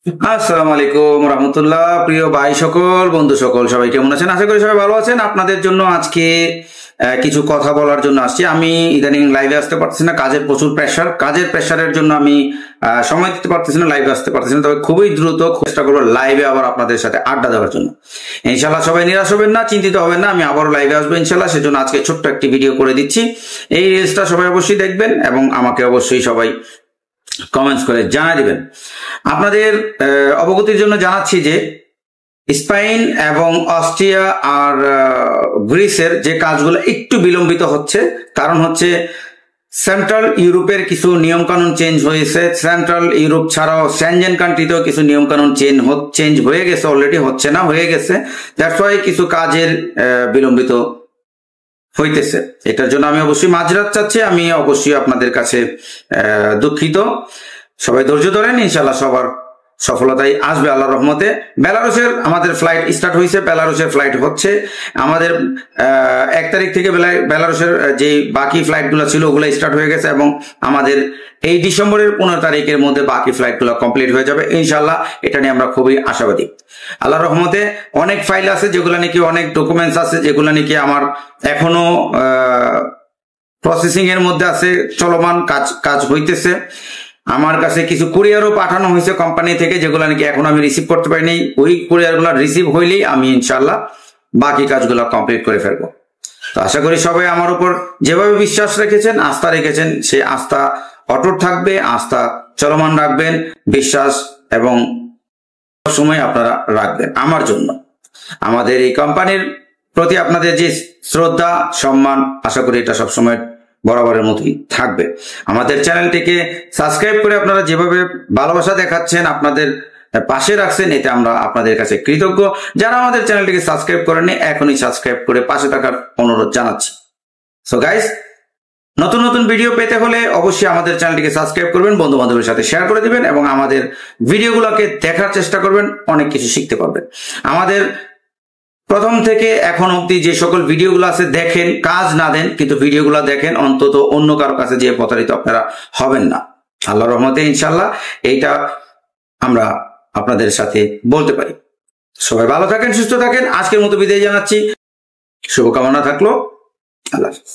আসসালামু আলাইকুম রহমতুল্লাহ। প্রিয় ভাই সকল, বন্ধু সকল, সবাই কেমন আছেন? আশা করি সবাই ভালো আছেন। আপনাদের জন্য আজকে কিছু কথা বলার জন্য আসছি। আমি ইদানিং লাইভে আসতে পারতেছি না, কাজের প্রচুর প্রেশার। কাজের প্রেশারের জন্য আমি সময় দিতে পারতেছি না, লাইভে আসতে পারতেছি না। তবে খুবই দ্রুত চেষ্টা করবো লাইভে আবার আপনাদের সাথে আড্ডা দেওয়ার জন্য। ইনশাল্লাহ সবাই নিরাশ হবেন না, চিন্তিত হবেন না, আমি আবারও লাইভে আসবো ইনশাল্লাহ। সেজন্য আজকে ছোট্ট একটি ভিডিও করে দিচ্ছি। এই রিলসটা সবাই অবশ্যই দেখবেন এবং আমাকে অবশ্যই সবাই কমেন্টস করে জানা দিবেন। আপনাদের অবগতির জন্য জানাচ্ছি যে স্পেন এবং অস্ট্রিয়া আর গ্রিসের যে কাজগুলো একটু বিলম্বিত হচ্ছে, কারণ হচ্ছে সেন্ট্রাল ইউরোপের কিছু নিয়ম কানুন চেঞ্জ হয়েছে। সেন্ট্রাল ইউরোপ ছাড়াও সেনজেন কান্ট্রিতেও কিছু নিয়ম কানুন চেঞ্জ হয়ে গেছে, অলরেডি হচ্ছে না, হয়ে গেছে। দ্যাটস ওয়াই কিছু কাজের বিলম্বিত হইতেছে। এটার জন্য আমি অবশ্যই মাঝরাত চাচ্ছি, আমি অবশ্যই আপনাদের কাছে দুঃখিত। সবাই ধৈর্য ধরেন, ইনশাল্লাহ সবার সফলতাই আসবে আল্লাহর রহমতে। বেলারুসের আমাদের ফ্লাইট স্টার্ট হয়েছে, বেলারুসের ফ্লাইট হচ্ছে। আমাদের 1 তারিখ থেকে বেলারুসের যে বাকি ফ্লাইটগুলো ছিল ওগুলো স্টার্ট হয়ে গেছে এবং আমাদের এই ডিসেম্বরের 15 তারিখের মধ্যে বাকি ফ্লাইটগুলো কমপ্লিট হয়ে যাবে ইনশাল্লাহ। এটা নিয়ে আমরা খুবই আশাবাদী। আল্লাহর রহমতে অনেক ফাইল আছে যেগুলো নাকি, অনেক ডকুমেন্টস আছে যেগুলো নাকি আমার এখনো প্রসেসিং এর মধ্যে আছে, চলমান কাজ হইতেছে। আমার কাছে কিছু কুরিয়ারও পাঠানো হয়েছে কোম্পানি থেকে, যেগুলো নাকি এখন আমি রিসিভ করতে পারিনি। ওই কুরিয়ারগুলো রিসিভ হইলেই আমি ইনশাল্লাহ বাকি কাজগুলো কমপ্লিট করে ফেলবো। তো আশা করি সবাই আমার উপর যেভাবে বিশ্বাস রেখেছেন, আস্থা রেখেছেন, সেই আস্থা অটুট থাকবে, আস্থা চলমান রাখবেন, বিশ্বাস এবং সময় আপনারা রাখবেন আমার জন্য। আমাদের এই কোম্পানির প্রতি আপনাদের যে শ্রদ্ধা, সম্মান, আশা করি এটা সবসময় বরাবরের মতোই থাকবে। আমাদের চ্যানেলটিকে সাবস্ক্রাইব করে আপনারা যেভাবে ভালোবাসা দেখাচ্ছেন, আপনাদের পাশে রাখছেন, এতে আমরা আপনাদের কাছে কৃতজ্ঞ। যারা আমাদের চ্যানেলটিকে সাবস্ক্রাইব করেননি, এখনই সাবস্ক্রাইব করে পাশে থাকার অনুরোধ জানাচ্ছি। সো গাইস, নতুন নতুন ভিডিও পেতে হলে অবশ্যই আমাদের চ্যানেলটিকে সাবস্ক্রাইব করবেন, বন্ধু বান্ধবের সাথে শেয়ার করে দিবেন এবং আমাদের ভিডিওগুলোকে দেখার চেষ্টা করবেন, অনেক কিছু শিখতে পারবেন। আমাদের প্রথম থেকে এখন অবধি যে সকল ভিডিওগুলো আছে দেখেন, কাজ না দেন কিন্তু ভিডিওগুলো দেখেন, অন্তত অন্য কারো কাছে যে প্রতারিত আপনারা হবেন না আল্লাহর রহমতে ইনশাল্লাহ। এইটা আমরা আপনাদের সাথে বলতে পারি। সবাই ভালো থাকেন, সুস্থ থাকেন। আজকের মতো বিদায় জানাচ্ছি, শুভকামনা থাকলো। আল্লাহ হাফেজ।